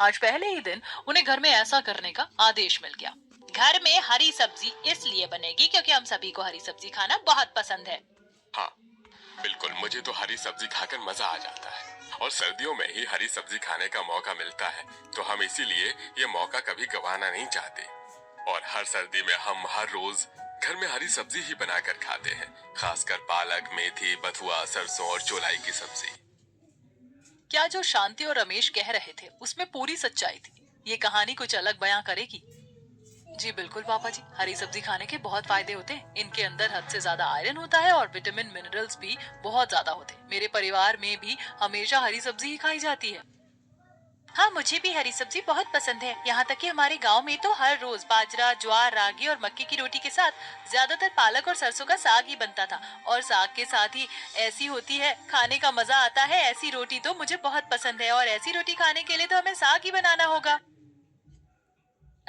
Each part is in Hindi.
आज पहले ही दिन उन्हें घर में ऐसा करने का आदेश मिल गया। घर में हरी सब्जी इसलिए बनेगी क्योंकि हम सभी को हरी सब्जी खाना बहुत पसंद है। हाँ, बिल्कुल, मुझे तो हरी सब्जी खाकर मजा आ जाता है और सर्दियों में ही हरी सब्जी खाने का मौका मिलता है, तो हम इसीलिए ये मौका कभी गंवाना नहीं चाहते। और हर सर्दी में हम हर रोज घर में हरी सब्जी ही बनाकर खाते हैं, खासकर पालक, मेथी, बथुआ, सरसों और चौलाई की सब्जी। क्या जो शांति और रमेश कह रहे थे उसमें पूरी सच्चाई थी? ये कहानी कुछ अलग बयां करेगी। जी बिल्कुल पापा जी, हरी सब्जी खाने के बहुत फायदे होते हैं। इनके अंदर हद से ज्यादा आयरन होता है और विटामिन मिनरल्स भी बहुत ज्यादा होते हैं। मेरे परिवार में भी हमेशा हरी सब्जी ही खाई जाती है। हाँ, मुझे भी हरी सब्जी बहुत पसंद है। यहाँ तक कि हमारे गांव में तो हर रोज बाजरा, ज्वार, रागी और मक्के की रोटी के साथ ज्यादातर पालक और सरसों का साग ही बनता था। और साग के साथ ही ऐसी होती है, खाने का मजा आता है। ऐसी रोटी तो मुझे बहुत पसंद है और ऐसी रोटी खाने के लिए तो हमें साग ही बनाना होगा।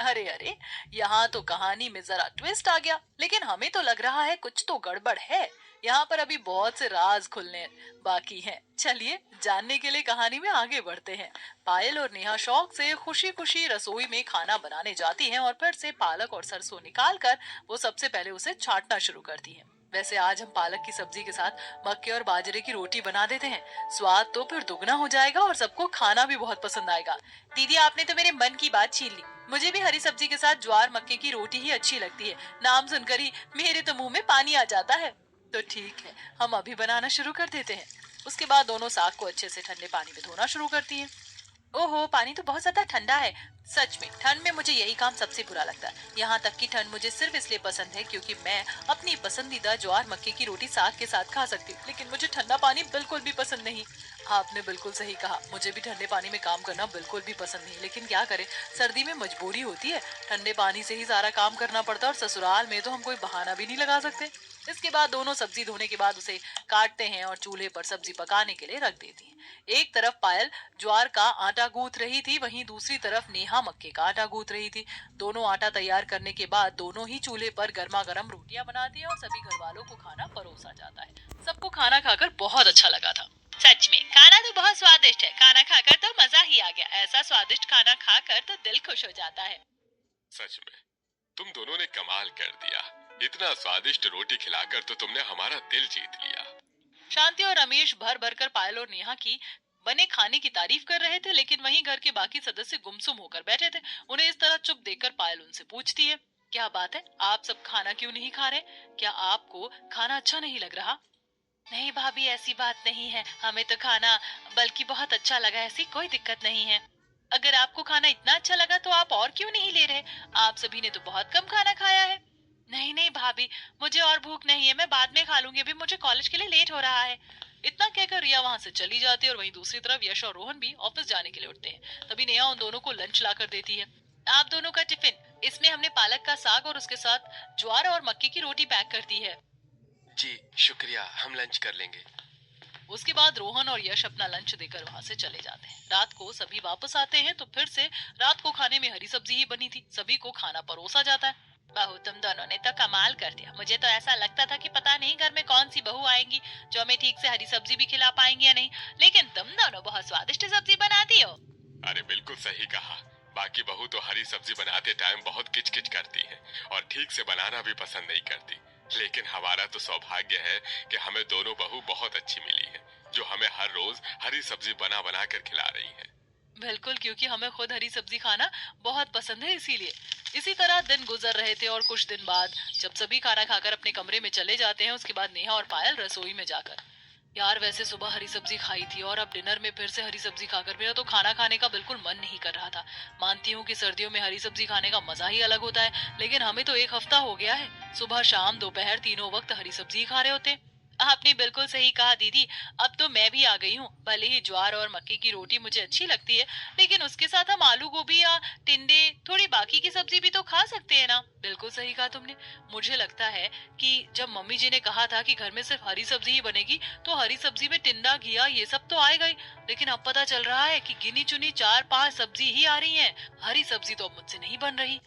अरे अरे, यहाँ तो कहानी में जरा ट्विस्ट आ गया, लेकिन हमें तो लग रहा है कुछ तो गड़बड़ है। यहाँ पर अभी बहुत से राज खुलने बाकी हैं। चलिए जानने के लिए कहानी में आगे बढ़ते हैं। पायल और नेहा शौक से खुशी खुशी रसोई में खाना बनाने जाती हैं और फिर से पालक और सरसों निकाल कर वो सबसे पहले उसे छांटना शुरू करती हैं। वैसे आज हम पालक की सब्जी के साथ मक्के और बाजरे की रोटी बना देते हैं। स्वाद तो फिर दुगना हो जाएगा और सबको खाना भी बहुत पसंद आएगा। दीदी, आपने तो मेरे मन की बात छीन ली। मुझे भी हरी सब्जी के साथ ज्वार मक्के की रोटी ही अच्छी लगती है। नाम सुनकर ही मेरे तो मुंह में पानी आ जाता है। तो ठीक है, हम अभी बनाना शुरू कर देते हैं। उसके बाद दोनों साग को अच्छे से ठंडे पानी में धोना शुरू करती हैं। ओहो, पानी तो बहुत ज्यादा ठंडा है। सच में ठंड में मुझे यही काम सबसे बुरा लगता है। यहाँ तक कि ठंड मुझे सिर्फ इसलिए पसंद है क्योंकि मैं अपनी पसंदीदा ज्वार मक्के की रोटी साग के साथ खा सकती हूँ, लेकिन मुझे ठंडा पानी बिल्कुल भी पसंद नहीं। आपने बिल्कुल सही कहा, मुझे भी ठंडे पानी में काम करना बिल्कुल भी पसंद नहीं, लेकिन क्या करें, सर्दी में मजबूरी होती है। ठंडे पानी से ही सारा काम करना पड़ता है और ससुराल में तो हम कोई बहाना भी नहीं लगा सकते। इसके बाद दोनों सब्जी धोने के बाद उसे काटते हैं और चूल्हे पर सब्जी पकाने के लिए रख देती हैं। एक तरफ पायल ज्वार का आटा गूंथ रही थी, वहीं दूसरी तरफ नेहा मक्के का आटा गूंथ रही थी। दोनों आटा तैयार करने के बाद दोनों ही चूल्हे पर गर्मा गर्म रोटियां बनाती हैं और सभी घर वालों को खाना परोसा जाता है। सबको खाना खाकर बहुत अच्छा लगा था। सच में खाना तो बहुत स्वादिष्ट है। खाना खाकर तो मजा ही आ गया। ऐसा स्वादिष्ट खाना खाकर तो दिल खुश हो जाता है। सच में तुम दोनों ने कमाल कर दिया। इतना स्वादिष्ट रोटी खिलाकर तो तुमने हमारा दिल जीत लिया। शांति और रमेश भर भर कर पायल और नेहा की बने खाने की तारीफ कर रहे थे, लेकिन वहीं घर के बाकी सदस्य गुमसुम होकर बैठे थे। उन्हें इस तरह चुप देखकर पायल उनसे पूछती है, क्या बात है, आप सब खाना क्यों नहीं खा रहे? क्या आपको खाना अच्छा नहीं लग रहा? नहीं भाभी, ऐसी बात नहीं है, हमें तो खाना बल्कि बहुत अच्छा लगा, ऐसी कोई दिक्कत नहीं है। अगर आपको खाना इतना अच्छा लगा तो आप और क्यों नहीं ले रहे? आप सभी ने तो बहुत कम खाना खाया है। नहीं नहीं भाभी, मुझे और भूख नहीं है, मैं बाद में खा लूंगी, अभी मुझे कॉलेज के लिए लेट हो रहा है। इतना कहकर रिया वहां से चली जाती है और वहीं दूसरी तरफ यश और रोहन भी ऑफिस जाने के लिए उठते हैं। तभी नेहा उन दोनों को लंच लाकर देती है। आप दोनों का टिफिन, इसमें हमने पालक का साग और उसके साथ ज्वार और मक्के की रोटी पैक कर दी है। जी शुक्रिया, हम लंच कर लेंगे। उसके बाद रोहन और यश अपना लंच देकर वहां से चले जाते हैं। रात को सभी वापस आते हैं तो फिर से रात को खाने में हरी सब्जी ही बनी थी। सभी को खाना परोसा जाता है। बहू, तुम दोनों ने तो कमाल कर दिया। मुझे तो ऐसा लगता था कि पता नहीं घर में कौन सी बहू आएंगी जो हमें ठीक से हरी सब्जी भी खिला पाएंगी या नहीं, लेकिन तुम दोनों बहुत स्वादिष्ट सब्जी बनाती हो। अरे बिल्कुल सही कहा। बाकी बहू तो हरी सब्जी बनाते टाइम बहुत किचकिच करती है और ठीक से बनाना भी पसंद नहीं करती, लेकिन हमारा तो सौभाग्य है कि हमें दोनों बहू बहुत अच्छी मिली है, जो हमें हर रोज हरी सब्जी बना बना कर खिला रही है। बिल्कुल, क्योंकि हमें खुद हरी सब्जी खाना बहुत पसंद है, इसीलिए। इसी तरह दिन गुजर रहे थे और कुछ दिन बाद जब सभी खाना खाकर अपने कमरे में चले जाते हैं, उसके बाद नेहा और पायल रसोई में जाकर, यार वैसे सुबह हरी सब्जी खाई थी और अब डिनर में फिर से हरी सब्जी खाकर मेरा तो खाना खाने का बिल्कुल मन नहीं कर रहा था। मानती हूँ कि सर्दियों में हरी सब्जी खाने का मजा ही अलग होता है, लेकिन हमें तो एक हफ्ता हो गया है सुबह शाम दोपहर तीनों वक्त हरी सब्जी ही खा रहे होते हैं। आपने बिल्कुल सही कहा दीदी, अब तो मैं भी आ गई हूँ। भले ही ज्वार और मक्के की रोटी मुझे अच्छी लगती है, लेकिन उसके साथ हम आलू गोभी या टिंडे, थोड़ी बाकी की सब्जी भी तो खा सकते हैं ना। बिल्कुल सही कहा तुमने। मुझे लगता है कि जब मम्मी जी ने कहा था कि घर में सिर्फ हरी सब्जी ही बनेगी, तो हरी सब्जी में टिंडा, घिया ये सब तो आएगा ही, लेकिन अब पता चल रहा है कि गिनी चुनी 4-5 सब्जी ही आ रही हैं। हरी सब्जी तो अब मुझसे नहीं बन रही।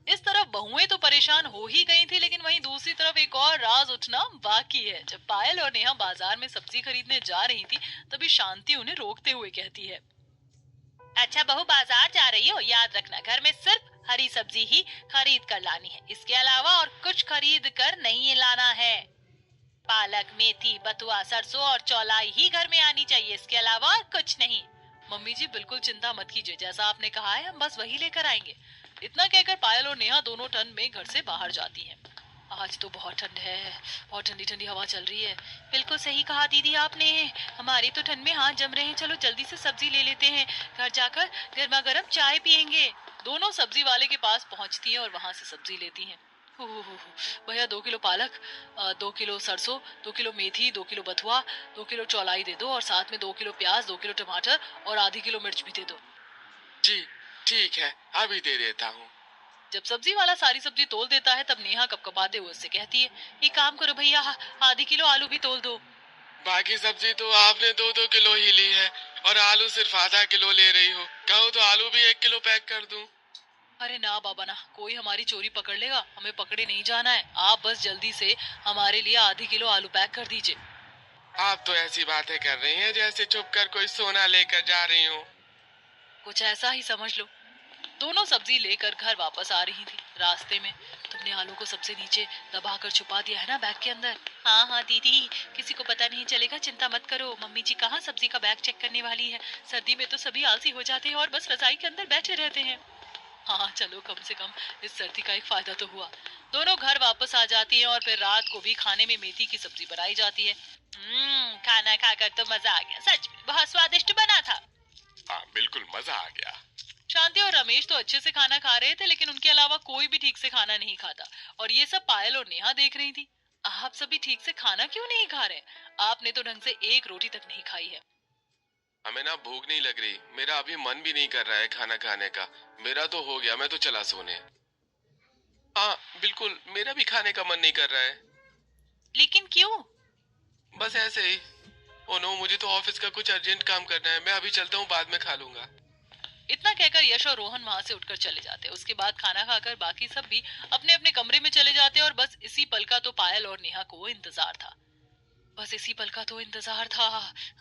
इस तरफ बहुएं तो परेशान हो ही गई थी, लेकिन वहीं दूसरी तरफ एक और राज उठना बाकी है। जब पायल और नेहा बाजार में सब्जी खरीदने जा रही थी, तभी शांति उन्हें रोकते हुए कहती है, अच्छा बहू, बाजार रही हो, याद रखना घर में सिर्फ हरी सब्जी ही खरीद कर लानी है, इसके अलावा और कुछ खरीद कर नहीं लाना है। पालक, मेथी, बथुआ, सरसों और चौलाई ही घर में आनी चाहिए, इसके अलावा और कुछ नहीं। मम्मी जी बिल्कुल चिंता मत कीजिए, जैसा आपने कहा है हम बस वही लेकर आएंगे। इतना कहकर पायल और नेहा दोनों टन में घर से बाहर जाती हैं। आज तो बहुत ठंड है, बहुत ठंडी ठंडी हवा चल रही है। बिल्कुल सही कहा दीदी आपने, हमारे तो ठंड में हाथ जम रहे हैं। चलो जल्दी से सब्जी ले लेते हैं, घर जाकर गर्मा गर्म चाय पियेंगे। दोनों सब्जी वाले के पास पहुंचती हैं और वहां से सब्जी लेती हैं। भैया 2 किलो पालक, 2 किलो सरसों, 2 किलो मेथी, 2 किलो बथुआ, 2 किलो चौलाई दे दो और साथ में 2 किलो प्याज, 2 किलो टमाटर और आधी किलो मिर्च भी दे दो। जी ठीक है, अभी दे देता हूँ। जब सब्जी वाला सारी सब्जी तोल देता है तब नेहा कपकपाते हुए उससे कहती है, ये काम करो भैया, आधी किलो आलू भी तोल दो। बाकी सब्जी तो आपने 2-2 किलो ही ली है और आलू सिर्फ आधा किलो ले रही हो। कहो तो आलू भी 1 किलो पैक कर दूं। अरे ना बाबा ना, कोई हमारी चोरी पकड़ लेगा, हमें पकड़े नहीं जाना है। आप बस जल्दी से हमारे लिए आधी किलो आलू पैक कर दीजिए। आप तो ऐसी बातें कर रही हैं जैसे छुप कर कोई सोना लेकर जा रही हूँ। कुछ ऐसा ही समझ लो। दोनों सब्जी लेकर घर वापस आ रही थी। रास्ते में, तुमने आलू को सबसे नीचे दबाकर छुपा दिया है ना बैग के अंदर? हाँ हाँ दीदी, किसी को पता नहीं चलेगा, चिंता मत करो। मम्मी जी कहाँ सब्जी का बैग चेक करने वाली है। सर्दी में तो सभी आलसी हो जाते हैं और बस रजाई के अंदर बैठे रहते हैं। हाँ चलो, कम से कम इस सर्दी का एक फायदा तो हुआ। दोनों घर वापस आ जाती हैं और फिर रात को भी खाने में मेथी की सब्जी बनाई जाती है। खाना खाकर तो मजा आ गया, सच में बहुत स्वादिष्ट बना था। हाँ बिल्कुल, मजा आ गया। शांति और रमेश तो अच्छे से खाना खा रहे थे, लेकिन उनके अलावा कोई भी ठीक से खाना नहीं खाता। और ये सब पायल और नेहा देख रही थी। आप सभी ठीक से खाना क्यों नहीं खा रहे? आपने तो ढंग से एक रोटी तक नहीं खाई है। हमें ना भूख नहीं लग रही, मेरा अभी मन भी नहीं कर रहा है खाना खाने का। मेरा तो हो गया, मैं तो चला सोने। हाँ बिल्कुल, मेरा भी खाने का मन नहीं कर रहा है। लेकिन क्यों? बस ऐसे ही। ओ नो, मुझे तो ऑफिस का कुछ अर्जेंट काम करना है। मैं अभी चलता हूँ, बाद में खा लूंगा। इतना कहकर यश और रोहन वहां से उठकर चले जाते हैं। उसके बाद खाना खाकर बाकी सब भी अपने अपने कमरे में चले जाते हैं और बस इसी पल का तो पायल और नेहा को इंतजार था। बस इसी पल का तो इंतजार था।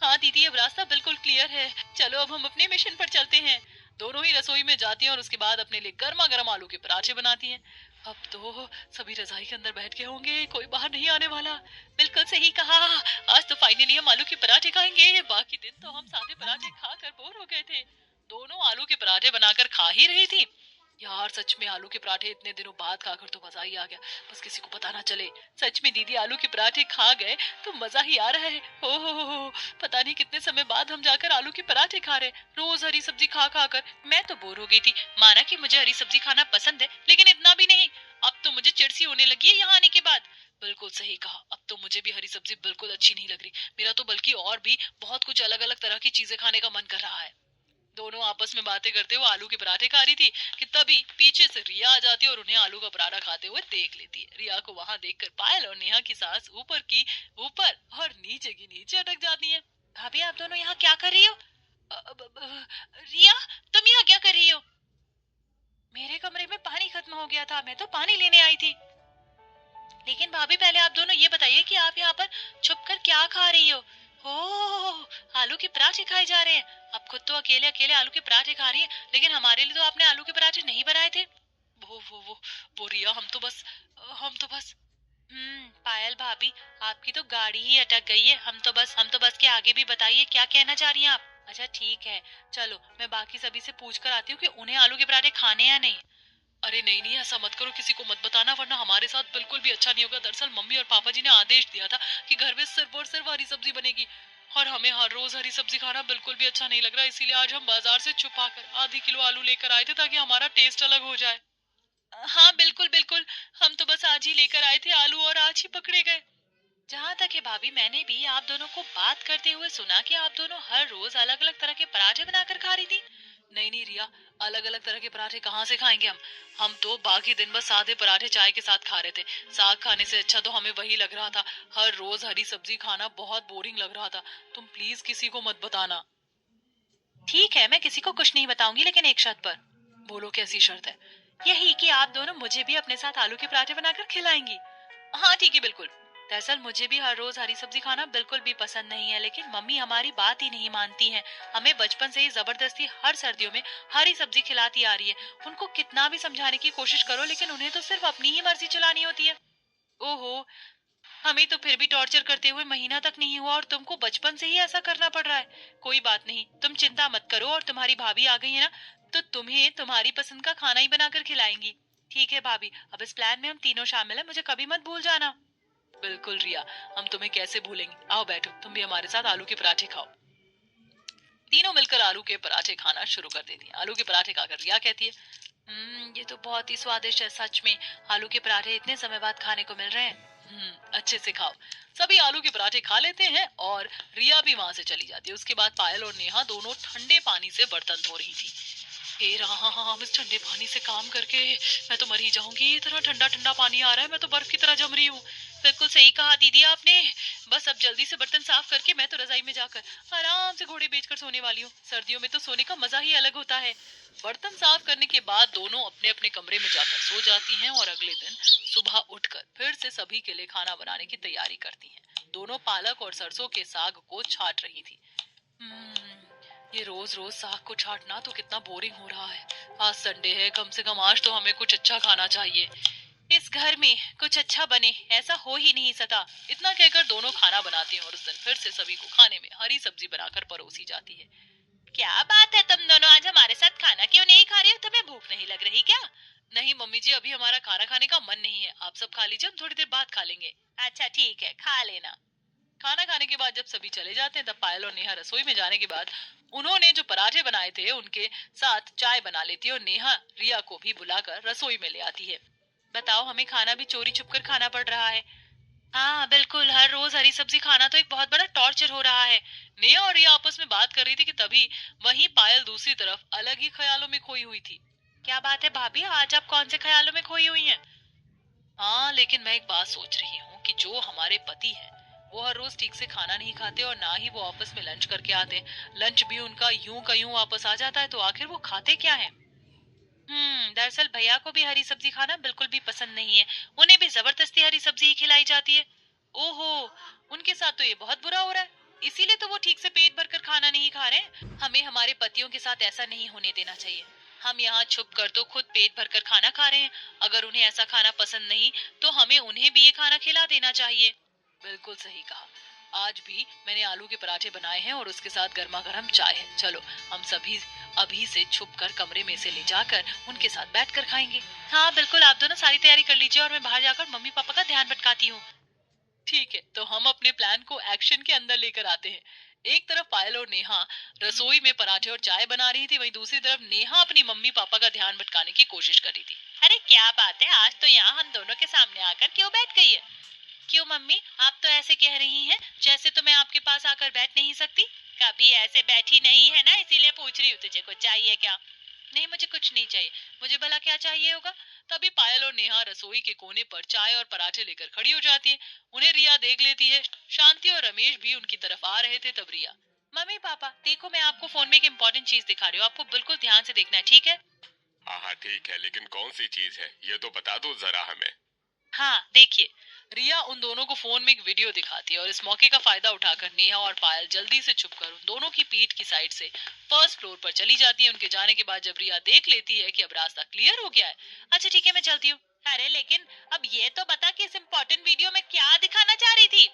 हाँ दीदी, अब रास्ता बिल्कुल क्लियर है। चलो अब हम अपने मिशन पर चलते हैं। दोनों ही रसोई में जाती हैं और उसके बाद अपने लिए गर्मा गर्म आलू के पराठे बनाती हैं। अब तो सभी रजाई के अंदर बैठ के होंगे, कोई बाहर नहीं आने वाला। बिल्कुल सही कहा, आज तो फाइनली हम आलू के पराठे खाएंगे। बाकी दिन तो हम सादे पराठे खाकर बोर हो गए थे। दोनों आलू के पराठे बनाकर खा ही रही थी। यार सच में आलू के पराठे इतने दिनों बाद खाकर तो मजा ही आ गया। बस किसी को पता ना चले। सच में दीदी आलू के पराठे खा गए तो मजा ही आ रहा है। हो, पता नहीं कितने समय बाद हम जाकर आलू के पराठे खा रहे। रोज हरी सब्जी खा खा कर मैं तो बोर हो गई थी। माना कि मुझे हरी सब्जी खाना पसंद है, लेकिन इतना भी नहीं। अब तो मुझे चिड़सी होने लगी है यहाँ आने के बाद। बिल्कुल सही कहा, अब तो मुझे भी हरी सब्जी बिल्कुल अच्छी नहीं लग रही। मेरा तो बल्कि और भी बहुत कुछ अलग अलग तरह की चीजें खाने का मन कर रहा है। दोनों आपस में बातें करते हुए आलू के पराठे खा रही थी कि तभी पीछे से रिया आ जाती है और उन्हें आलू का पराठा खाते हुए देख लेती है। रिया को वहां देखकर पायल और नेहा की सांस ऊपर की ऊपर और नीचे की नीचे अटक जाती है। भाभी आप दोनों यहाँ क्या कर रही हो? रिया, तुम यहाँ क्या कर रही हो? मेरे कमरे में पानी खत्म हो गया था, मैं तो पानी लेने आई थी। लेकिन भाभी पहले आप दोनों ये बताइए कि आप यहाँ पर छुपकर क्या खा रही हो? आलू के पराठे खाए जा रहे हैं। आप खुद तो अकेले अकेले आलू के पराठे खा रही हैं, लेकिन हमारे लिए तो आपने आलू के पराठे नहीं बनाए थे। वो रिया, हम तो बस पायल भाभी, आपकी तो गाड़ी ही अटक गई है। हम तो बस के आगे भी बताइए क्या कहना चाह रही हैं आप? अच्छा ठीक है, चलो मैं बाकी सभी से पूछ कर आती हूँ कि उन्हें आलू के पराठे खाने या नहीं। अरे नहीं नहीं, ऐसा मत करो, किसी को मत बताना, वरना हमारे साथ बिल्कुल भी अच्छा नहीं होगा। दरअसल मम्मी और पापा जी ने आदेश दिया था कि घर में सिर्फ और सिर्फ हरी सब्जी बनेगी और हमें हर रोज हरी सब्जी खाना बिल्कुल भी अच्छा नहीं लग रहा। इसीलिए आज हम बाजार से छुपा कर आधी किलो आलू लेकर आए थे ताकि हमारा टेस्ट अलग हो जाए। हाँ बिल्कुल बिल्कुल, हम तो बस आज ही लेकर आए थे आलू और आज ही पकड़े गए। जहाँ तक है भाभी, मैंने भी आप दोनों को बात करते हुए सुना कि आप दोनों हर रोज अलग अलग तरह के पराठे बनाकर खा रही थी। नहीं नहीं रिया, अलग अलग तरह के पराठे कहाँ से खाएंगे हम तो बाकी दिन बस सादे पराठे चाय के साथ खा रहे थे। साग खाने से अच्छा तो हमें वही लग रहा था। हर रोज हरी सब्जी खाना बहुत बोरिंग लग रहा था। तुम प्लीज किसी को मत बताना। ठीक है, मैं किसी को कुछ नहीं बताऊंगी, लेकिन एक शर्त पर। बोलो कैसी शर्त है? यही कि आप दोनों मुझे भी अपने साथ आलू के पराठे बनाकर खिलाएंगी। हाँ ठीक है, बिल्कुल। दरअसल मुझे भी हर रोज हरी सब्जी खाना बिल्कुल भी पसंद नहीं है, लेकिन मम्मी हमारी बात ही नहीं मानती हैं। हमें बचपन से ही जबरदस्ती हर सर्दियों में हरी सब्जी खिलाती आ रही है। उनको कितना भी समझाने की कोशिश करो, लेकिन उन्हें तो सिर्फ अपनी ही मर्जी चलानी होती है। ओहो, हमें तो फिर भी टॉर्चर करते हुए महीना तक नहीं हुआ और तुमको बचपन से ही ऐसा करना पड़ रहा है। कोई बात नहीं, तुम चिंता मत करो, और तुम्हारी भाभी आ गई है ना, तो तुम्हें तुम्हारी पसंद का खाना ही बनाकर खिलाएंगी। ठीक है भाभी, अब इस प्लान में हम तीनों शामिल हैं, मुझे कभी मत भूल जाना। बिल्कुल रिया, हम तुम्हें कैसे भूलेंगे। आओ बैठो, तुम भी हमारे साथ आलू के पराठे खाओ। तीनों मिलकर आलू के पराठे खाना शुरू कर देती हैं। आलू के पराठे खाकर रिया कहती है, ये तो बहुत ही स्वादिष्ट है सच में। आलू के पराठे इतने समय बाद खाने को मिल रहे हैं। अच्छे से खाओ। सभी आलू के पराठे खा लेते हैं और रिया भी वहां से चली जाती है। उसके बाद पायल और नेहा दोनों ठंडे पानी से बर्तन धो रही थी। हे राम, इस ठंडे पानी से काम करके मैं तो मर ही जाऊंगी। इतना ठंडा ठंडा पानी आ रहा है, मैं तो बर्फ की तरह जम रही हूँ। बिल्कुल सही कहा दीदी आपने। बस अब जल्दी से बर्तन साफ करके मैं तो रजाई में जाकर आराम से घोड़े बेचकर सोने वाली हूँ। सर्दियों में तो सोने का मजा ही अलग होता है। बर्तन साफ करने के बाद दोनों अपने अपने कमरे में जाकर सो जाती हैं और अगले दिन सुबह उठकर फिर से सभी के लिए खाना बनाने की तैयारी करती हैं। दोनों पालक और सरसों के साग को छाट रही थी। ये रोज रोज साग को छाटना तो कितना बोरिंग हो रहा है। आज संडे है, कम से कम आज तो हमें कुछ अच्छा खाना चाहिए। इस घर में कुछ अच्छा बने, ऐसा हो ही नहीं सकता। इतना कहकर दोनों खाना बनाती हैं और उस दिन फिर से सभी को खाने में हरी सब्जी बनाकर परोसी जाती है। क्या बात है, तुम दोनों आज हमारे साथ खाना क्यों नहीं खा रहे हो? तुम्हें भूख नहीं लग रही क्या? नहीं मम्मी जी, अभी हमारा खाना खाने का मन नहीं है। आप सब खा लीजिए, हम थोड़ी देर बाद खा लेंगे। अच्छा ठीक है, खा लेना। खाना खाने के बाद जब सभी चले जाते हैं, तब पायल और नेहा रसोई में जाने के बाद उन्होंने जो पराठे बनाए थे उनके साथ चाय बना लेती है और नेहा रिया को भी बुलाकर रसोई में ले आती है। बताओ, हमें खाना भी चोरी छुप कर खाना पड़ रहा है। हाँ बिल्कुल, हर रोज हरी सब्जी खाना तो एक बहुत बड़ा टॉर्चर हो रहा है। नेहा और रिया आपस में बात कर रही थी कि तभी वहीं पायल दूसरी तरफ अलग ही ख्यालों में खोई हुई थी। क्या बात है भाभी, आज आप कौन से ख्यालों में खोई हुई हैं? हाँ, लेकिन मैं एक बात सोच रही हूँ कि जो हमारे पति हैं, वो हर रोज ठीक से खाना नहीं खाते और ना ही वो ऑफिस में लंच करके आते। लंच भी उनका यूं का यूं वापस आ जाता है, तो आखिर वो खाते क्या हैं? दरअसल भैया को भी हरी सब्जी खाना बिल्कुल भी पसंद नहीं है। उन्हें भी जबरदस्ती हरी सब्जी ही खिलाई जाती है। ओहो, उनके साथ तो ये बहुत बुरा हो रहा है। इसीलिए तो वो ठीक से पेट भरकर खाना नहीं खा रहे। हमें हमारे पतियों के साथ ऐसा नहीं होने देना चाहिए। हम यहाँ छुप कर तो खुद पेट भरकर खाना खा रहे हैं। अगर उन्हें ऐसा खाना पसंद नहीं, तो हमें उन्हें भी ये खाना खिला देना चाहिए। बिल्कुल सही कहा। आज भी मैंने आलू के पराठे बनाए हैं और उसके साथ गर्मा गर्म चाय है। चलो, हम सभी अभी से छुप कर कमरे में से ले जाकर उनके साथ बैठकर खाएंगे। हाँ बिल्कुल, आप दोनों सारी तैयारी कर लीजिए और मैं बाहर जाकर मम्मी पापा का ध्यान भटकाती हूँ। ठीक है, तो हम अपने प्लान को एक्शन के अंदर लेकर आते हैं। एक तरफ पायल और नेहा रसोई में पराठे और चाय बना रही थी, वहीं दूसरी तरफ नेहा अपनी मम्मी पापा का ध्यान भटकाने की कोशिश कर रही थी। अरे क्या बात है, आज तो यहाँ हम दोनों के सामने आकर क्यों बैठ गई है? क्यों मम्मी, आप तो ऐसे कह रही हैं जैसे तो मैं आपके पास आकर बैठ नहीं सकती। कभी ऐसे बैठी नहीं है ना, इसीलिए पूछ रही हूँ तुझे कुछ चाहिए क्या? नहीं, मुझे कुछ नहीं चाहिए। मुझे भला क्या चाहिए होगा? तभी पायल और नेहा रसोई के कोने पर चाय और पराठे लेकर खड़ी हो जाती है। उन्हें रिया देख लेती है। शांति और रमेश भी उनकी तरफ आ रहे थे, तब रिया, मम्मी पापा देखो, मैं आपको फोन में एक इम्पोर्टेंट चीज दिखा रही हूँ, आपको बिल्कुल ध्यान से देखना है, ठीक है? हाँ हाँ ठीक है, लेकिन कौन सी चीज है ये तो बता दो जरा हमें। हाँ देखिए। रिया उन दोनों को फोन में एक वीडियो दिखाती है और इस मौके का फायदा उठाकर नेहा और पायल जल्दी से छुपकर उन दोनों की पीठ की साइड से फर्स्ट फ्लोर पर चली जाती है। उनके जाने के बाद जब रिया देख लेती है कि अब रास्ता क्लियर हो गया है, अच्छा ठीक है मैं चलती हूँ। अरे लेकिन अब ये तो बता कि इस इम्पोर्टेंट वीडियो में क्या दिखाना चाह रही थी?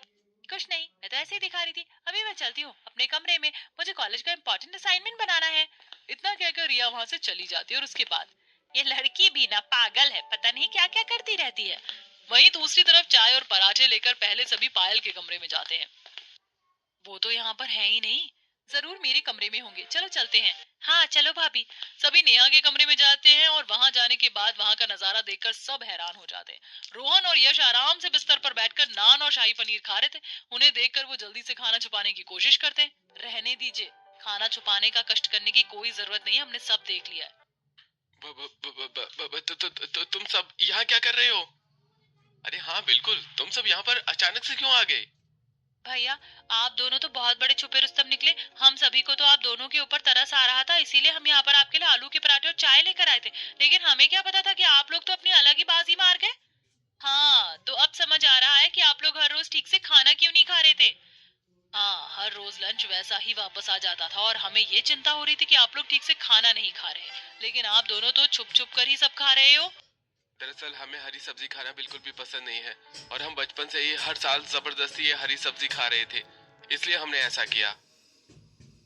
कुछ नहीं, मैं तो ऐसे ही दिखा रही थी। अभी मैं चलती हूँ अपने कमरे में, मुझे कॉलेज का इम्पोर्टेंट असाइनमेंट बनाना है। इतना कहकर रिया वहां से चली जाती है और उसके बाद ये लड़की भी ना पागल है, पता नहीं क्या क्या करती रहती है। वहीं दूसरी तरफ चाय और पराठे लेकर पहले सभी पायल के कमरे में जाते हैं। वो तो यहाँ पर है ही नहीं, जरूर मेरे कमरे में होंगे, चलो चलते हैं। हाँ चलो भाभी। सभी नेहा के कमरे में जाते हैं और वहां जाने के बाद वहां का नजारा देखकर सब हैरान हो जाते हैं। रोहन और यश आराम से बिस्तर पर बैठकर नान और शाही पनीर खा रहे थे। उन्हें देखकर वो जल्दी से खाना छुपाने की कोशिश करते हैं। रहने दीजिए, खाना छुपाने का कष्ट करने की कोई जरूरत नहीं है, हमने सब देख लिया है। तुम सब यहाँ क्या कर रहे हो? अरे हाँ बिल्कुल, तुम सब यहाँ पर अचानक से क्यों आ गए? भैया, आप दोनों तो बहुत बड़े छुपे रुस्तम निकले। हम सभी को तो आप दोनों के ऊपर तरस आ रहा था, इसीलिए हम यहाँ पर आपके लिए आलू के पराठे और चाय लेकर आए थे। लेकिन हमें क्या पता था कि आप लोग तो अपनी अलग ही बाजी मार गए। हाँ, तो अब समझ आ रहा है कि आप लोग हर रोज ठीक से खाना क्यों नहीं खा रहे थे। हाँ, हर रोज लंच वैसा ही वापस आ जाता था और हमें ये चिंता हो रही थी कि आप लोग ठीक से खाना नहीं खा रहे, लेकिन आप दोनों तो छुप छुप कर ही सब खा रहे हो। दरअसल हमें हरी सब्जी खाना बिल्कुल भी पसंद नहीं है और हम बचपन से ही हर साल जबरदस्ती ये हरी सब्जी खा रहे थे, इसलिए हमने ऐसा किया।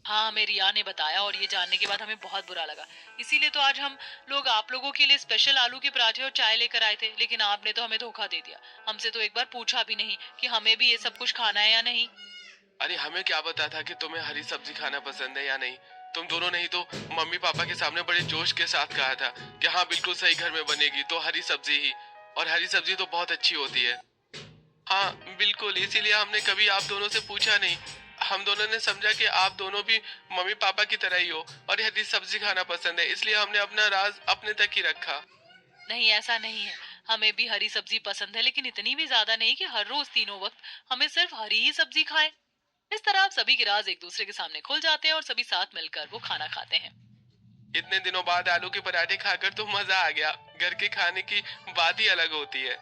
हाँ, हमें रिया ने बताया और ये जानने के बाद हमें बहुत बुरा लगा। इसीलिए तो आज हम लोग आप लोगों के लिए स्पेशल आलू के पराठे और चाय लेकर आए थे, लेकिन आपने तो हमें धोखा दे दिया। हमसे तो एक बार पूछा भी नहीं कि हमें भी ये सब कुछ खाना है या नहीं। अरे हमें क्या पता था कि तुम्हें हरी सब्जी खाना पसंद है या नहीं। तुम दोनों ने ही तो मम्मी पापा के सामने बड़े जोश के साथ कहा था कि हाँ बिल्कुल सही, घर में बनेगी तो हरी सब्जी ही, और हरी सब्जी तो बहुत अच्छी होती है। हाँ बिल्कुल, इसीलिए हमने कभी आप दोनों से पूछा नहीं। हम दोनों ने समझा कि आप दोनों भी मम्मी पापा की तरह ही हो और हरी सब्जी खाना पसंद है, इसलिए हमने अपना राज अपने तक ही रखा। नहीं, ऐसा नहीं है। हमें भी हरी सब्जी पसंद है, लेकिन इतनी भी ज्यादा नहीं कि हर रोज तीनों वक्त हमें सिर्फ हरी ही सब्जी खाए। इस तरह आप सभी के राज एक दूसरे के सामने खुल जाते हैं और सभी साथ मिलकर वो खाना खाते हैं। इतने दिनों बाद आलू के पराठे खाकर तो मजा आ गया। घर के खाने की बात ही अलग होती है।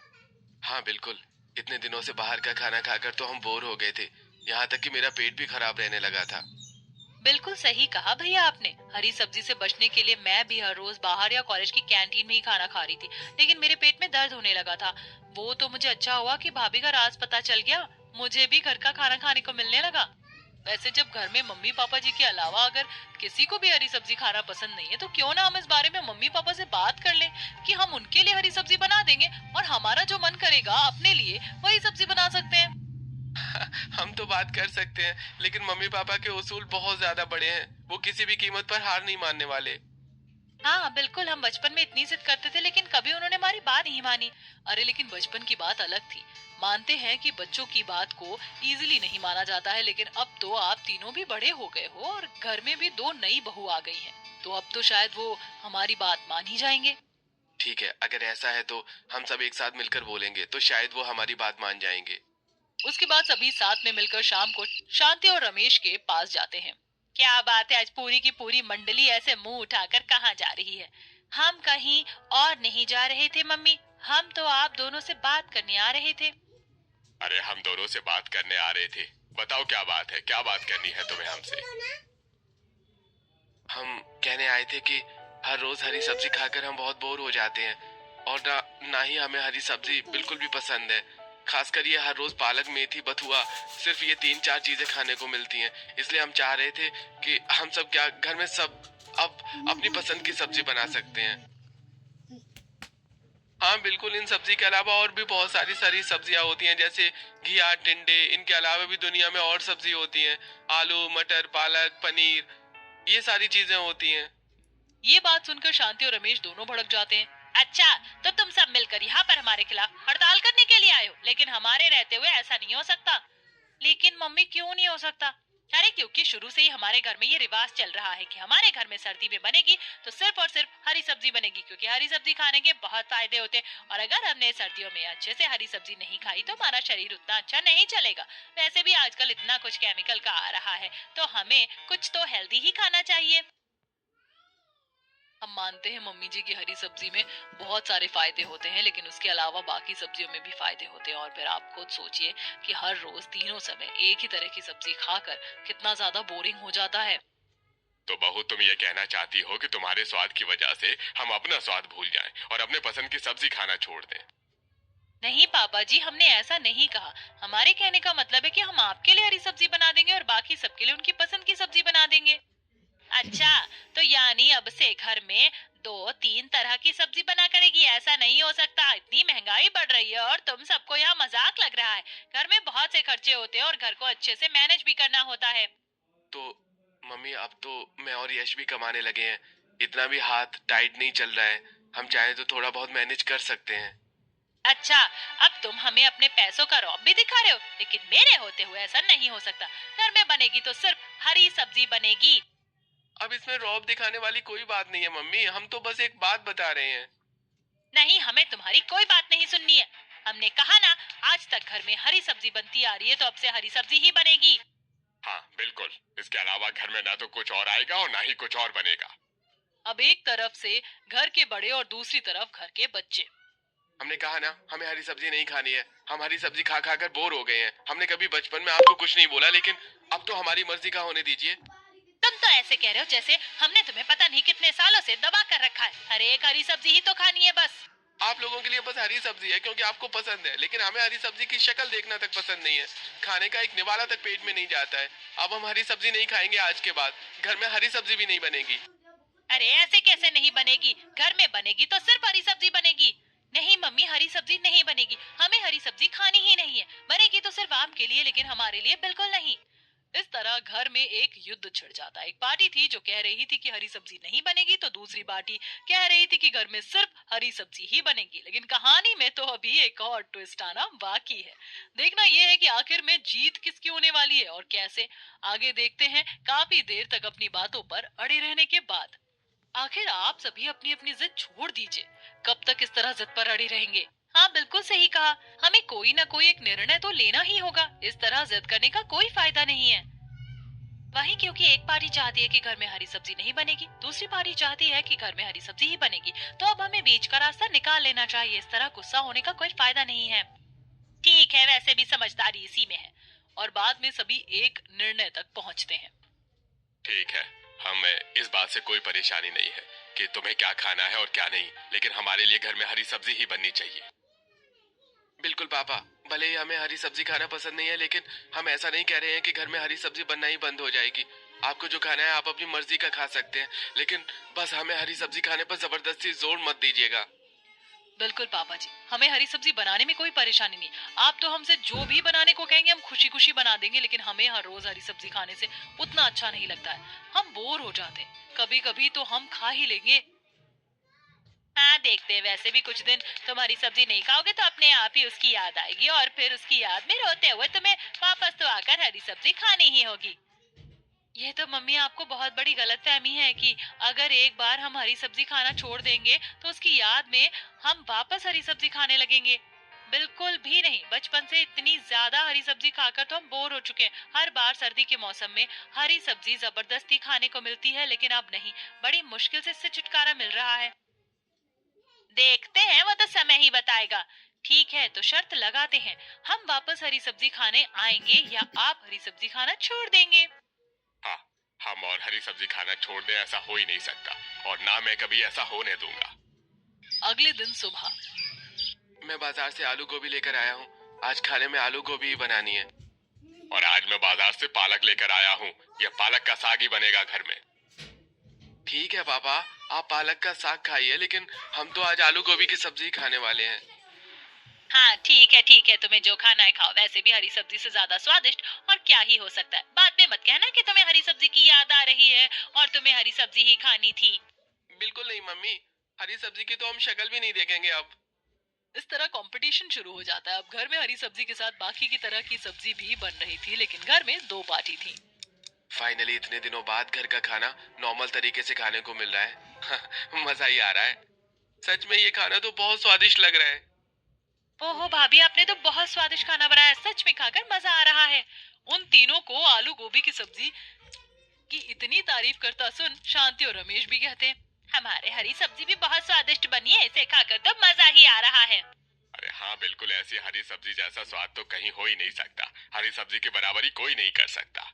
हाँ बिल्कुल, इतने दिनों से बाहर का खाना खाकर तो हम बोर हो गए थे, यहाँ तक कि मेरा पेट भी खराब रहने लगा था। बिल्कुल सही कहा भैया आपने। हरी सब्जी से बचने के लिए मैं भी हर रोज बाहर या कॉलेज की कैंटीन में ही खाना खा रही थी, लेकिन मेरे पेट में दर्द होने लगा था। वो तो मुझे अच्छा हुआ कि भाभी का राज पता चल गया। मुझे भी घर का खाना खाने को मिलने लगा। वैसे जब घर में मम्मी पापा जी के अलावा अगर किसी को भी हरी सब्जी खाना पसंद नहीं है, तो क्यों ना हम इस बारे में मम्मी पापा से बात कर लें कि हम उनके लिए हरी सब्जी बना देंगे और हमारा जो मन करेगा अपने लिए वही सब्जी बना सकते हैं। हम तो बात कर सकते हैं, लेकिन मम्मी पापा के उसूल बहुत ज्यादा बड़े हैं, वो किसी भी कीमत पर हार नहीं मानने वाले। हाँ बिल्कुल, हम बचपन में इतनी जिद करते थे लेकिन कभी उन्होंने हमारी बात नहीं मानी। अरे लेकिन बचपन की बात अलग थी। मानते हैं कि बच्चों की बात को इजीली नहीं माना जाता है, लेकिन अब तो आप तीनों भी बड़े हो गए हो और घर में भी दो नई बहू आ गई हैं, तो अब तो शायद वो हमारी बात मान ही जाएंगे। ठीक है, अगर ऐसा है तो हम सब एक साथ मिलकर बोलेंगे तो शायद वो हमारी बात मान जाएंगे। उसके बाद सभी साथ में मिलकर शाम को शांति और रमेश के पास जाते हैं। क्या बात है, आज पूरी की पूरी मंडली ऐसे मुंह उठाकर कहाँ जा रही है? हम कहीं और नहीं जा रहे थे मम्मी, हम तो आप दोनों से बात करने आ रहे थे। अरे हम दोनों से बात करने आ रहे थे, बताओ क्या बात है, क्या बात करनी है तुम्हें हमसे। हम कहने आए थे कि हर रोज हरी सब्जी खाकर हम बहुत बोर हो जाते हैं, और ना ना ही हमें हरी सब्जी बिल्कुल भी पसंद है। खासकर ये हर रोज पालक, मेथी, बथुआ, सिर्फ ये 3-4 चीजें खाने को मिलती हैं। इसलिए हम चाह रहे थे कि हम सब क्या घर में सब अब अपनी पसंद की सब्जी बना सकते हैं। हाँ बिल्कुल, इन सब्जी के अलावा और भी बहुत सारी सारी सब्जियां होती हैं, जैसे घिया, टिंडे। इनके अलावा भी दुनिया में और सब्जी होती हैं, आलू, मटर, पालक, पनीर, ये सारी चीजें होती हैं। ये बात सुनकर शांति और रमेश दोनों भड़क जाते हैं। अच्छा, तो तुम सब मिलकर यहाँ पर हमारे खिलाफ हड़ताल करने के लिए आए हो, लेकिन हमारे रहते हुए ऐसा नहीं हो सकता। लेकिन मम्मी क्यों नहीं हो सकता? अरे क्योंकि शुरू से ही हमारे घर में ये रिवाज चल रहा है कि हमारे घर में सर्दी में बनेगी तो सिर्फ और सिर्फ हरी सब्जी बनेगी, क्योंकि हरी सब्जी खाने के बहुत फायदे होते हैं और अगर हमने सर्दियों में अच्छे से हरी सब्जी नहीं खाई तो हमारा शरीर उतना अच्छा नहीं चलेगा। वैसे भी आजकल इतना कुछ केमिकल का आ रहा है, तो हमें कुछ तो हेल्दी ही खाना चाहिए। हम मानते हैं मम्मी जी की हरी सब्जी में बहुत सारे फायदे होते हैं, लेकिन उसके अलावा बाकी सब्जियों में भी फायदे होते हैं। और फिर आप खुद सोचिए कि हर रोज तीनों समय एक ही तरह की सब्जी खाकर कितना ज्यादा बोरिंग हो जाता है। तो बहू, तुम ये कहना चाहती हो कि तुम्हारे स्वाद की वजह से हम अपना स्वाद भूल जाएं और अपने पसंद की सब्जी खाना छोड़ दें? नहीं पापा जी, हमने ऐसा नहीं कहा। हमारे कहने का मतलब है कि हम आपके लिए हरी सब्जी बना देंगे और बाकी सबके लिए उनकी पसंद की सब्जी बना देंगे। अच्छा, तो यानी अब से घर में दो तीन तरह की सब्जी बना करेगी? ऐसा नहीं हो सकता, इतनी महंगाई बढ़ रही है और तुम सबको यहाँ मजाक लग रहा है। घर में बहुत से खर्चे होते हैं और घर को अच्छे से मैनेज भी करना होता है। तो मम्मी, अब तो मैं और यश भी कमाने लगे हैं, इतना भी हाथ टाइट नहीं चल रहा है। हम चाहे तो थोड़ा बहुत मैनेज कर सकते हैं। अच्छा, अब तुम हमें अपने पैसों का रौब भी दिखा रहे हो, लेकिन मेरे होते हुए ऐसा नहीं हो सकता। घर में बनेगी तो सिर्फ हरी सब्जी बनेगी। अब इसमें रौब दिखाने वाली कोई बात नहीं है मम्मी, हम तो बस एक बात बता रहे हैं। नहीं, हमें तुम्हारी कोई बात नहीं सुननी है। हमने कहा ना, आज तक घर में हरी सब्जी बनती आ रही है तो अब से हरी सब्जी ही बनेगी। हाँ बिल्कुल, इसके अलावा घर में ना तो कुछ और आएगा और ना ही कुछ और बनेगा। अब एक तरफ से घर के बड़े और दूसरी तरफ घर के बच्चे। हमने कहा ना हमें हरी सब्जी नहीं खानी है। हम हरी सब्जी खा खा कर बोर हो गए हैं। हमने कभी बचपन में आपको कुछ नहीं बोला, लेकिन अब तो हमारी मर्जी का होने दीजिए। तुम तो ऐसे कह रहे हो जैसे हमने तुम्हें पता नहीं कितने सालों से दबा कर रखा है। हर एक हरी सब्जी ही तो खानी है बस। आप लोगों के लिए बस हरी सब्जी है क्योंकि आपको पसंद है, लेकिन हमें हरी सब्जी की शक्ल देखना तक पसंद नहीं है। खाने का एक निवाला तक पेट में नहीं जाता है। अब हम हरी सब्जी नहीं खाएंगे। आज के बाद घर में हरी सब्जी भी नहीं बनेगी। अरे ऐसे कैसे नहीं बनेगी? घर में बनेगी तो सिर्फ हरी सब्जी बनेगी। नहीं मम्मी, हरी सब्जी नहीं बनेगी। हमें हरी सब्जी खानी ही नहीं है। बनेगी तो सिर्फ आपके लिए, लेकिन हमारे लिए बिल्कुल नहीं। इस तरह घर में एक युद्ध छिड़ जाता है। एक पार्टी थी जो कह रही थी कि हरी सब्जी नहीं बनेगी, तो दूसरी पार्टी कह रही थी कि घर में सिर्फ हरी सब्जी ही बनेगी। लेकिन कहानी में तो अभी एक और ट्विस्ट आना बाकी है। देखना यह है कि आखिर में जीत किसकी होने वाली है और कैसे। आगे देखते हैं काफी देर तक अपनी बातों पर अड़े रहने के बाद। आखिर आप सभी अपनी अपनी जिद छोड़ दीजिए। कब तक इस तरह जिद पर अड़े रहेंगे? हाँ बिल्कुल सही कहा। हमें कोई ना कोई एक निर्णय तो लेना ही होगा। इस तरह जिद करने का कोई फायदा नहीं है। वही, क्योंकि एक पार्टी चाहती है कि घर में हरी सब्जी नहीं बनेगी, दूसरी पार्टी चाहती है कि घर में हरी सब्जी ही बनेगी। तो अब हमें बीच का रास्ता निकाल लेना चाहिए। इस तरह गुस्सा होने का कोई फायदा नहीं है। ठीक है, वैसे भी समझदारी इसी में है। और बाद में सभी एक निर्णय तक पहुंचते हैं। ठीक है, हमें इस बात से कोई परेशानी नहीं है कि तुम्हें क्या खाना है और क्या नहीं, लेकिन हमारे लिए घर में हरी सब्जी ही बननी चाहिए। बिल्कुल पापा, भले ही हमें हरी सब्जी खाना पसंद नहीं है, लेकिन हम ऐसा नहीं कह रहे हैं कि घर में हरी सब्जी बनना ही बंद हो जाएगी। आपको जो खाना है आप अपनी मर्जी का खा सकते हैं, लेकिन बस हमें हरी सब्जी खाने पर जबरदस्ती जोर मत दीजिएगा। बिल्कुल पापा जी, हमें हरी सब्जी बनाने में कोई परेशानी नहीं। आप तो हमसे जो भी बनाने को कहेंगे हम खुशी खुशी बना देंगे, लेकिन हमें हर रोज हरी सब्जी खाने से उतना अच्छा नहीं लगता है। हम बोर हो जाते हैं। कभी कभी तो हम खा ही लेंगे। हाँ देखते हैं, वैसे भी कुछ दिन तुम हरी सब्जी नहीं खाओगे तो अपने आप ही उसकी याद आएगी, और फिर उसकी याद में रोते हुए तुम्हें वापस तो आकर हरी सब्जी खानी ही होगी। ये तो मम्मी आपको बहुत बड़ी गलतफहमी है कि अगर एक बार हम हरी सब्जी खाना छोड़ देंगे तो उसकी याद में हम वापस हरी सब्जी खाने लगेंगे। बिल्कुल भी नहीं। बचपन से इतनी ज्यादा हरी सब्जी खाकर तो हम बोर हो चुके हैं। हर बार सर्दी के मौसम में हरी सब्जी जबरदस्ती खाने को मिलती है, लेकिन अब नहीं। बड़ी मुश्किल से इससे छुटकारा मिल रहा है। देखते हैं, वो तो समय ही बताएगा। ठीक है, तो शर्त लगाते हैं। हम वापस हरी सब्जी खाने आएंगे या आप हरी सब्जी खाना छोड़ देंगे। हाँ, हम और हरी सब्जी खाना छोड़ दें ऐसा हो ही नहीं सकता, और ना मैं कभी ऐसा होने दूंगा। अगले दिन सुबह। मैं बाजार से आलू गोभी लेकर आया हूँ। आज खाने में आलू गोभी ही बनानी है। और आज मैं बाजार से पालक लेकर आया हूँ। यह पालक का साग ही बनेगा घर में। ठीक है पापा, आप पालक का साग खाइए, लेकिन हम तो आज आलू गोभी की सब्जी खाने वाले हैं। हाँ ठीक है, तुम्हें जो खाना है खाओ। वैसे भी हरी सब्जी से ज्यादा स्वादिष्ट और क्या ही हो सकता है। बाद में मत कहना कि तुम्हें हरी सब्जी की याद आ रही है और तुम्हें हरी सब्जी ही खानी थी। बिल्कुल नहीं मम्मी, हरी सब्जी की तो हम शक्ल भी नहीं देखेंगे अब। इस तरह कंपटीशन शुरू हो जाता है। अब घर में हरी सब्जी के साथ बाकी की तरह की सब्जी भी बन रही थी, लेकिन घर में दो पार्टी थी। फाइनली इतने दिनों बाद घर का खाना नॉर्मल तरीके से खाने को मिल रहा है। मजा ही आ रहा है। सच में ये खाना तो बहुत स्वादिष्ट लग रहा है। ओहो भाभी, आपने तो बहुत स्वादिष्ट खाना बनाया। सच में खाकर मजा आ रहा है। उन तीनों को आलू गोभी की सब्जी की इतनी तारीफ करता सुन शांति और रमेश भी कहते हैं, हमारे हरी सब्जी भी बहुत स्वादिष्ट बनी है। इसे खाकर तो मजा ही आ रहा है। अरे हाँ बिल्कुल, ऐसी हरी सब्जी जैसा स्वाद तो कहीं हो ही नहीं सकता। हरी सब्जी के बराबरी कोई नहीं कर सकता।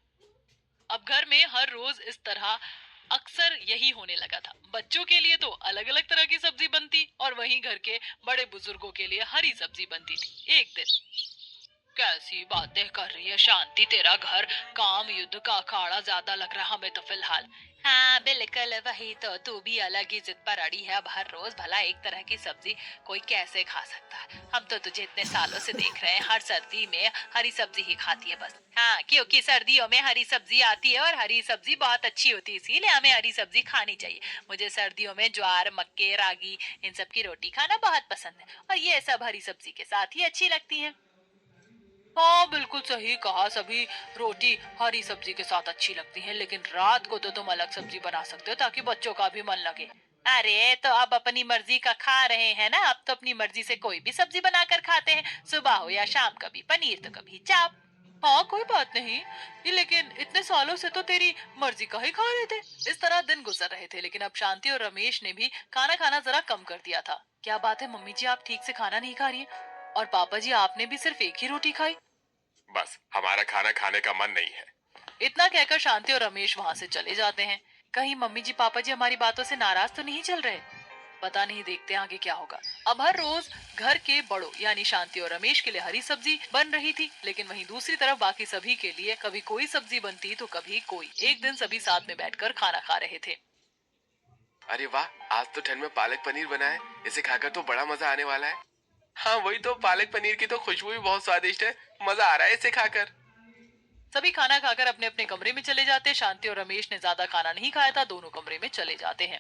अब घर में हर रोज इस तरह अक्सर यही होने लगा था। बच्चों के लिए तो अलग अलग तरह की सब्जी बनती और वहीं घर के बड़े बुजुर्गों के लिए हरी सब्जी बनती थी। एक दिन, कैसी बातें कर रही है शांति, तेरा घर काम युद्ध का अखाड़ा ज्यादा लग रहा हमें तो फिलहाल। हाँ बिल्कुल वही तो, तू भी अलग ही जिद पर अड़ी है। अब हर रोज भला एक तरह की सब्जी कोई कैसे खा सकता है? हम तो तुझे इतने सालों से देख रहे हैं, हर सर्दी में हरी सब्जी ही खाती है बस। हाँ, क्योंकि सर्दियों में हरी सब्जी आती है और हरी सब्जी बहुत अच्छी होती है, इसीलिए हमें हरी सब्जी खानी चाहिए। मुझे सर्दियों में ज्वार, मक्के, रागी इन सब की रोटी खाना बहुत पसंद है, और ये सब हरी सब्जी के साथ ही अच्छी लगती है। हाँ बिल्कुल सही कहा। सभी रोटी हरी सब्जी के साथ अच्छी लगती है, लेकिन रात को तो तुम अलग सब्जी बना सकते हो ताकि बच्चों का भी मन लगे। अरे तो अब अपनी मर्जी का खा रहे हैं ना। अब तो अपनी मर्जी से कोई भी सब्जी बनाकर खाते हैं, सुबह हो या शाम, कभी पनीर तो कभी चाप। हाँ कोई बात नहीं, ये लेकिन इतने सालों से तो तेरी मर्जी का ही खा रहे थे। इस तरह दिन गुजर रहे थे, लेकिन अब शांति और रमेश ने भी खाना खाना जरा कम कर दिया था। क्या बात है मम्मी जी, आप ठीक से खाना नहीं खा रही हैं? और पापा जी, आपने भी सिर्फ एक ही रोटी खाई? बस हमारा खाना खाने का मन नहीं है। इतना कहकर शांति और रमेश वहां से चले जाते हैं। कहीं मम्मी जी पापा जी हमारी बातों से नाराज तो नहीं चल रहे? पता नहीं, देखते हैं आगे क्या होगा। अब हर रोज घर के बड़ों यानी शांति और रमेश के लिए हरी सब्जी बन रही थी, लेकिन वहीं दूसरी तरफ बाकी सभी के लिए कभी कोई सब्जी बनती तो कभी कोई। एक दिन सभी साथ में बैठकर खाना खा रहे थे। अरे वाह, आज तो ठंड में पालक पनीर बना है। इसे खाकर तो बड़ा मजा आने वाला है। हाँ वही तो, पालक पनीर की तो खुशबू भी बहुत स्वादिष्ट है। मजा आ रहा है इसे खाकर। सभी खाना खाकर अपने अपने कमरे में चले जाते। शांति और रमेश ने ज्यादा खाना नहीं खाया था, दोनों कमरे में चले जाते हैं।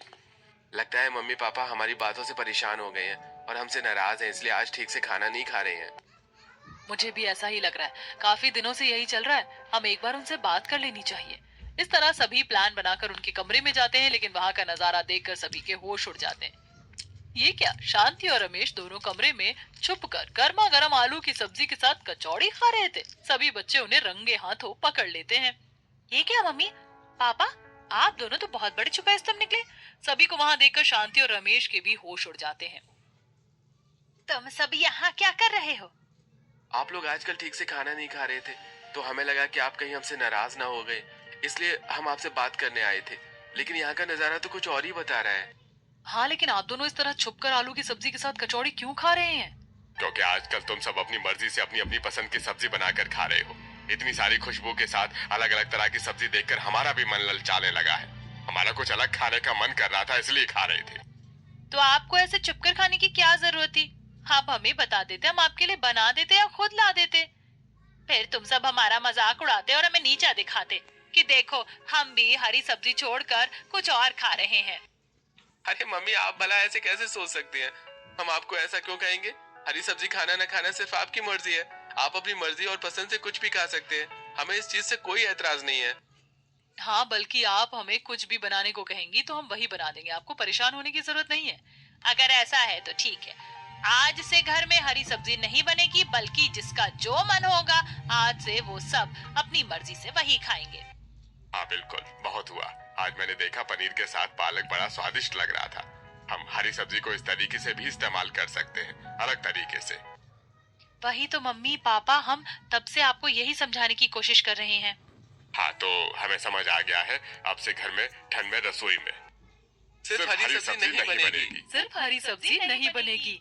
लगता है मम्मी पापा हमारी बातों से परेशान हो गए हैं और हमसे नाराज हैं, इसलिए आज ठीक से खाना नहीं खा रहे हैं। मुझे भी ऐसा ही लग रहा है, काफी दिनों से यही चल रहा है। हम एक बार उनसे बात कर लेनी चाहिए। इस तरह सभी प्लान बनाकर उनके कमरे में जाते हैं, लेकिन वहां का नजारा देखकर सभी के होश उड़ जाते हैं। ये क्या, शांति और रमेश दोनों कमरे में छुपकर गर्मा गर्म आलू की सब्जी के साथ कचौड़ी खा रहे थे। सभी बच्चे उन्हें रंगे हाथों पकड़ लेते हैं। ये क्या मम्मी पापा, आप दोनों तो बहुत बड़े छुपे स्तंभ निकले। सभी को वहां देखकर शांति और रमेश के भी होश उड़ जाते हैं। तुम सभी यहाँ क्या कर रहे हो? आप लोग आजकल ठीक से खाना नहीं खा रहे थे, तो हमें लगा कि आप कहीं हमसे नाराज ना हो गए, इसलिए हम आपसे बात करने आए थे। लेकिन यहाँ का नजारा तो कुछ और ही बता रहा है। हाँ, लेकिन आप दोनों इस तरह छुपकर आलू की सब्जी के साथ कचौड़ी क्यों खा रहे हैं? क्योंकि आजकल तुम सब अपनी मर्जी से अपनी अपनी पसंद की सब्जी बनाकर खा रहे हो। इतनी सारी खुशबू के साथ अलग अलग तरह की सब्जी देखकर हमारा भी मन ललचाने लगा है। हमारा कुछ अलग खाने का मन कर रहा था, इसलिए खा रहे थे। तो आपको ऐसे छुपकर खाने की क्या जरूरत थी? आप हमें बता देते, हम आपके लिए बना देते या खुद ला देते। फिर तुम सब हमारा मजाक उड़ाते और हमें नीचा दिखाते कि देखो हम भी हरी सब्जी छोड़कर कुछ और खा रहे हैं। अरे मम्मी, आप भला ऐसे कैसे सोच सकते हैं? हम आपको ऐसा क्यों कहेंगे? हरी सब्जी खाना ना खाना सिर्फ आपकी मर्जी है। आप अपनी मर्जी और पसंद से कुछ भी खा सकते हैं। हमें इस चीज से कोई ऐतराज नहीं है। हाँ, बल्कि आप हमें कुछ भी बनाने को कहेंगी तो हम वही बना देंगे, आपको परेशान होने की जरूरत नहीं है। अगर ऐसा है तो ठीक है, आज से घर में हरी सब्जी नहीं बनेगी, बल्कि जिसका जो मन होगा आज से वो सब अपनी मर्जी से वही खाएंगे। हाँ बिल्कुल, बहुत हुआ। आज मैंने देखा पनीर के साथ पालक बड़ा स्वादिष्ट लग रहा था। हम हरी सब्जी को इस तरीके से भी इस्तेमाल कर सकते हैं, अलग तरीके से। वही तो मम्मी पापा, हम तब से आपको यही समझाने की कोशिश कर रहे हैं। हाँ तो हमें समझ आ गया है, अब से घर में ठंड में रसोई में सिर्फ हरी सब्जी नहीं बनेगी। सिर्फ हरी सब्जी नहीं बनेगी।